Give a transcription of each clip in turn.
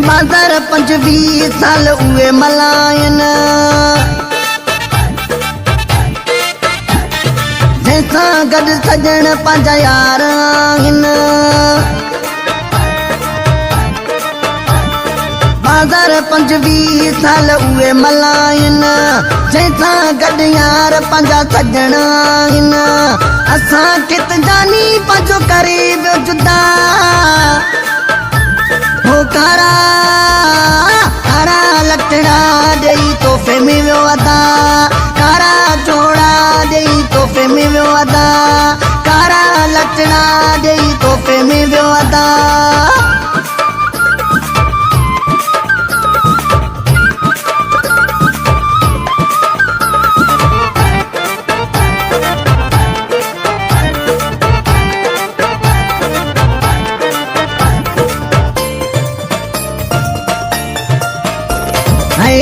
बाज़ार 25 साल उहे मल्हाइन जंहिंसां गॾु सजण पंहिंजा यार आहिनि बाज़ार 25 साल उहे मल्हाइन जंहिंसां गॾु यार पंहिंजा सजण आहिनि असांखे त जानी पंहिंजो करे वियो जुदा हो कारा कारा लटड़ा ॾेई तोहफ़े में वियो अदा कारा जोड़ा ॾेई तोहफ़े में वियो अदा कारा लटड़ा ॾेई तोहफ़े में वियो अदा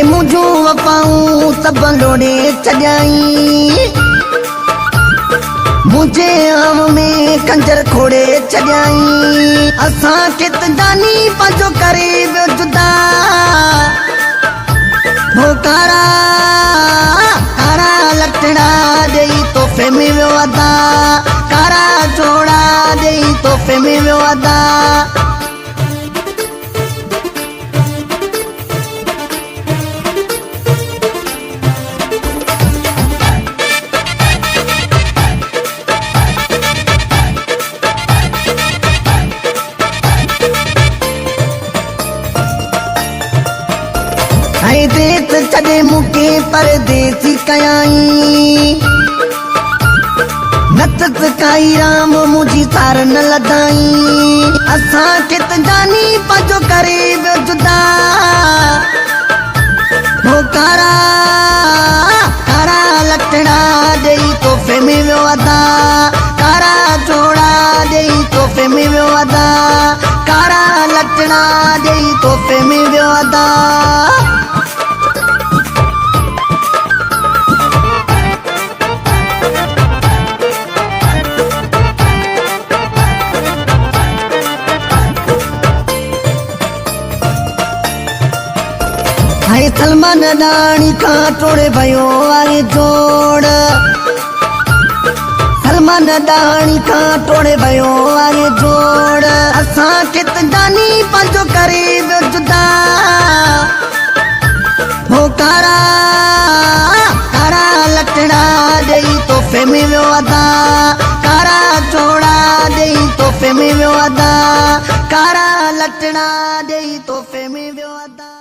मुझो वफ़ाऊं सब लोड़े छॾियाई मुझे आम में कंजर खोड़े छॾियाई असांखे त जानी पंहिंजो करे वियो जुदा हो कारा कारा लटड़ा ॾेई तोहफ़े में वियो अदा कारा जोड़ा ॾेई तोहफ़े में वियो अदा देश छॾे मूंखे परदेसी कयाई नथस काई राम मुंहिंजी सार न लधाई असांखे त जानी पंहिंजो करे वियो जुदा हो कारा कारा लटड़ा ॾेई तोहफ़े में वियो अदा कारा जोड़ा ॾेई तोहफ़े में वियो अदा कारा लटड़ा ॾेई तोहफ़े में वियो अदा सलमान डाणी खां टोड़े भयो आहे जोड़ सलमान डाणी खां टोड़े भयो आहे जोड़ असांखे त जानी पंहिंजो करे वियो जुदा हो कारा कारा लटड़ा ॾेई तोहफ़े में वियो अदा कारा जोड़ा ॾेई तोहफ़े में वियो अदा कारा लटड़ा ॾेई तोहफ़े में वियो अदा